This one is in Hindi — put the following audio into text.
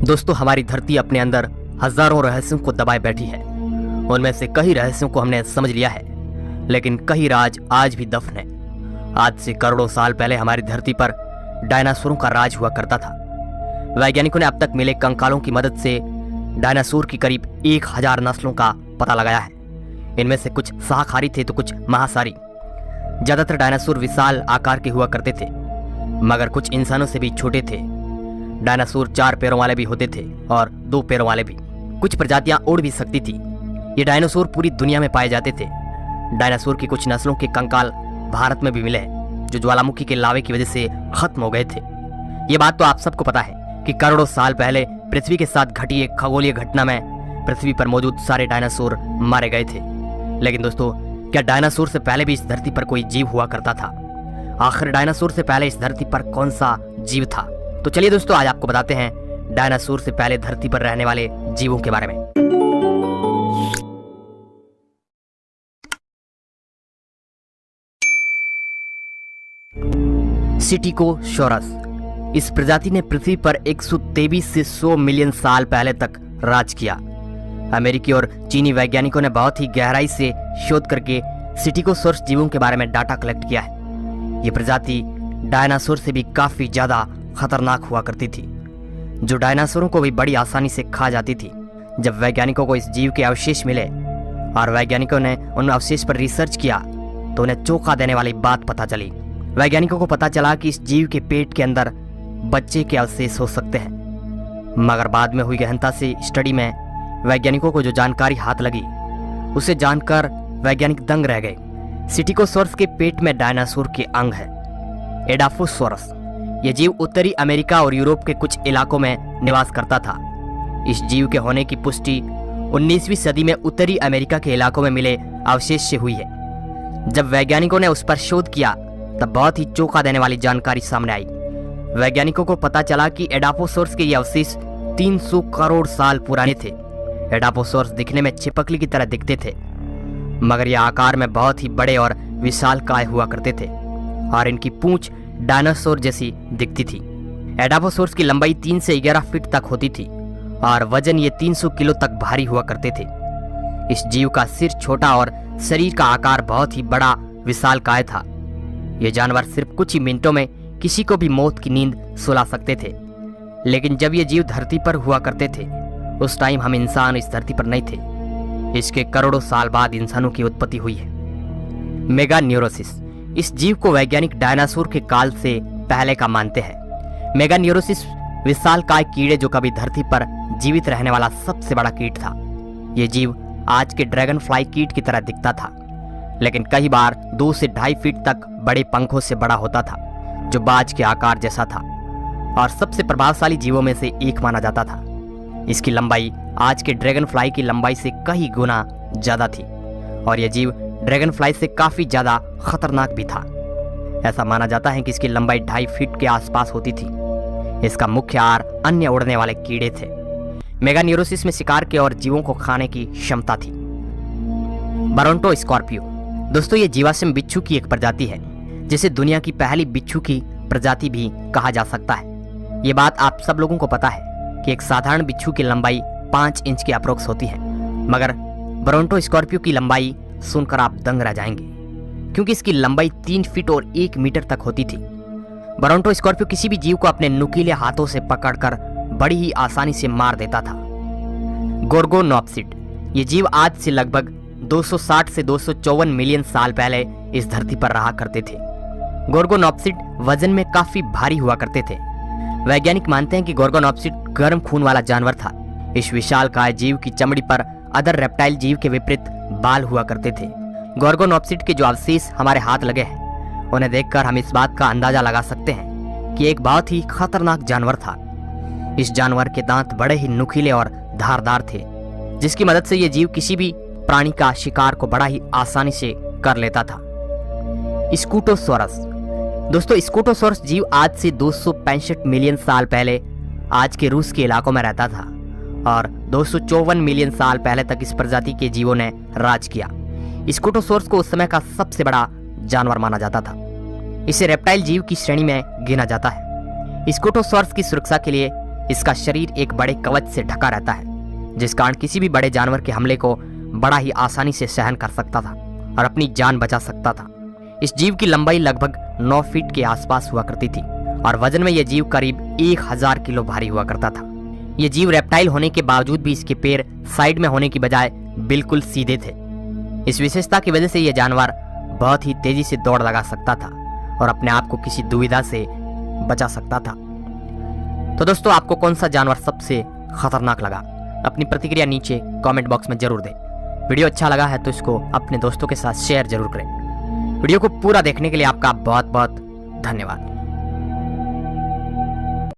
दोस्तों, हमारी धरती अपने अंदर हजारों रहस्यों को दबाए बैठी है। उनमें से कई रहस्यों को हमने समझ लिया है, लेकिन कई राज आज भी दफन है। आज से करोड़ों साल पहले हमारी धरती पर डायनासोरों का राज हुआ करता था। वैज्ञानिकों ने अब तक मिले कंकालों की मदद से डायनासोर की करीब 1000 नस्लों का पता लगाया है। इनमें से कुछ शाकाहारी थे तो कुछ मांसाहारी। ज्यादातर डायनासोर विशाल आकार के हुआ करते थे, मगर कुछ इंसानों से भी छोटे थे। डायनासोर 4 पैरों वाले भी होते थे और 2 पैरों वाले भी। कुछ प्रजातियां उड़ भी सकती थी। ये डायनासोर पूरी दुनिया में पाए जाते थे। डायनासोर की कुछ नस्लों के कंकाल भारत में भी मिले हैं, जो ज्वालामुखी के लावे की वजह से खत्म हो गए थे। ये बात तो आप सबको पता है कि करोड़ों साल पहले पृथ्वी के साथ घटी एक खगोलीय घटना में पृथ्वी पर मौजूद सारे डायनासोर मारे गए थे। लेकिन दोस्तों, क्या डायनासोर से पहले भी इस धरती पर कोई जीव हुआ करता था? आखिर डायनासोर से पहले इस धरती पर कौन सा जीव था? तो चलिए दोस्तों, आज आपको बताते हैं डायनासोर से पहले धरती पर रहने वाले जीवों के बारे में। स्टीगोसॉरस। इस प्रजाति ने पृथ्वी पर 123 से 100 मिलियन साल पहले तक राज किया। अमेरिकी और चीनी वैज्ञानिकों ने बहुत ही गहराई से शोध करके स्टीगोसॉरस जीवों के बारे में डाटा कलेक्ट किया है। ये प्रजाति डायनासोर से भी काफी ज्यादा खतरनाक हुआ करती थी, जो डायनासोरों को भी बड़ी आसानी से खा जाती थी। जब वैज्ञानिकों को इस जीव के अवशेष मिले और वैज्ञानिकों ने उन अवशेष पर रिसर्च किया, तो उन्हें चौंका देने वाली बात पता चली। वैज्ञानिकों को पता चला कि इस जीव के पेट के अंदर बच्चे के अवशेष हो सकते हैं। मगर बाद में हुई गहनता से स्टडी में वैज्ञानिकों को जो जानकारी हाथ लगी, उसे जानकर वैज्ञानिक दंग रह गए। स्टीगोसॉरस के पेट में डायनासोर के अंग है, एडाफोसॉरस। यह जीव उत्तरी अमेरिका और यूरोप के कुछ इलाकों में निवास करता था। इस जीव के होने की पुष्टि 19वीं सदी में उत्तरी अमेरिका के इलाकों में मिले अवशेष से हुई है। जब वैज्ञानिकों ने उस पर शोध किया, तब बहुत ही चौंका देने वाली जानकारी सामने आई। वैज्ञानिकों को पता चला कि एडाफोसॉरस के ये अवशेष 300 करोड़ साल पुराने थे। एडाफोसॉरस दिखने में छिपकली की तरह दिखते थे, मगर ये आकार में बहुत ही बड़े और विशालकाय हुआ करते थे और इनकी पूंछ डायनासोर जैसी दिखती थी। एडाफोसॉरस की लंबाई 3 से 11 फीट तक होती थी और वजन ये 300 किलो तक भारी हुआ करते थे। इस जीव का सिर छोटा और शरीर का आकार बहुत ही बड़ा विशालकाय था। ये जानवर सिर्फ कुछ ही मिनटों में किसी को भी मौत की नींद सुला सकते थे। लेकिन जब ये जीव धरती पर हुआ करते थे, उस टाइम हम इंसान इस धरती पर नहीं थे। इसके करोड़ों साल बाद इंसानों की उत्पत्ति हुई है। मेगान्यूरोसिस। इस जीव को वैज्ञानिक डायनासोर के काल से पहले का मानते हैं। मेगान्यूरोसिस विशालकाय कीड़े जो कभी धरती पर जीवित रहने वाला सबसे बड़ा कीट था। यह जीव आज के ड्रैगन फ्लाई कीट की तरह दिखता था, लेकिन कई बार 2 से 2.5 फीट तक बड़े पंखों से बड़ा होता था, जो बाज के आकार जैसा था और सबसे प्रभावशाली जीवों में से एक माना जाता था। इसकी लंबाई आज के ड्रैगन फ्लाई की लंबाई से कई गुना ज्यादा थी और यह जीव ड्रैगन फ्लाई से काफी ज्यादा खतरनाक भी था। ऐसा माना जाता है कि इसकी लंबाई 2.5 फीट के आसपास होती थी। इसका मुख्य आहार अन्य उड़ने वाले कीड़े थे। मेगान्यूरोसिस में शिकार के और जीवों को खाने की क्षमता थी। ब्रोंटोस्कॉर्पियो। दोस्तों, ये जीवाश्म बिच्छू की एक प्रजाति है, जिसे दुनिया की पहली बिच्छू की प्रजाति भी कहा जा सकता है। ये बात आप सब लोगों को पता है कि एक साधारण बिच्छू की लंबाई 5 इंच के अप्रोक्स होती है, मगर ब्रोंटोस्कॉर्पियो की लंबाई सुनकर आप दंग रह जाएंगे, क्योंकि इसकी लंबाई 3 फीट और 1 मीटर तक होती थी। ब्रोंटोस्कॉर्पियो किसी भी जीव को अपने नुकीले हाथों से पकड़कर बड़ी ही आसानी से मार देता था। गोर्गोनॉप्सिड। ये जीव आज से लगभग 260 से 254 मिलियन साल पहले इस धरती पर रहा करते थे। गोर्गोनॉप्सिड वजन में काफी भारी हुआ करते थे। वैज्ञानिक मानते हैं कि गोर्गोनॉप्सिड गर्म खून वाला जानवर था। इस विशालकाय जीव की चमड़ी पर अदर रेप्टाइल जीव के विपरीत बाल हुआ करते थे। गोर्गोनॉप्सिड के जो अवशेष हमारे हाथ लगे हैं, उन्हें देखकर हम इस बात का अंदाजा लगा सकते हैं कि एक बहुत ही खतरनाक जानवर था। इस जानवर के दांत बड़े ही नुकीले और धारदार थे, जिसकी मदद से यह जीव किसी भी प्राणी का शिकार को बड़ा ही आसानी से कर लेता था। स्कूटोसॉरस। दोस्तों, स्कूटोसॉरस जीव आज से 265 मिलियन साल पहले आज के रूस के इलाकों में रहता था और 254 मिलियन साल पहले तक इस प्रजाति के जीवों ने राज किया। स्कूटोसॉरस को उस समय का सबसे बड़ा जानवर माना जाता था। इसे रेप्टाइल जीव की श्रेणी में गिना जाता है। स्कूटोसॉरस की सुरक्षा के लिए इसका शरीर एक बड़े कवच से ढका रहता है, जिस कारण किसी भी बड़े जानवर के हमले को बड़ा ही आसानी से सहन कर सकता था और अपनी जान बचा सकता था। इस जीव की लंबाई लगभग 9 फीट के आसपास हुआ करती थी और वजन में यह जीव करीब 1000 किलो भारी हुआ करता था। यह जीव रेप्टाइल होने के बावजूद भी इसके पैर साइड में होने की बजाय बिल्कुल सीधे थे। इस विशेषता की वजह से यह जानवर बहुत ही तेजी से दौड़ लगा सकता था और अपने आप को किसी दुविधा से बचा सकता था। तो दोस्तों, आपको कौन सा जानवर सबसे खतरनाक लगा? अपनी प्रतिक्रिया नीचे कमेंट बॉक्स में जरूर दें। वीडियो अच्छा लगा है तो इसको अपने दोस्तों के साथ शेयर जरूर करें। वीडियो को पूरा देखने के लिए आपका बहुत बहुत धन्यवाद।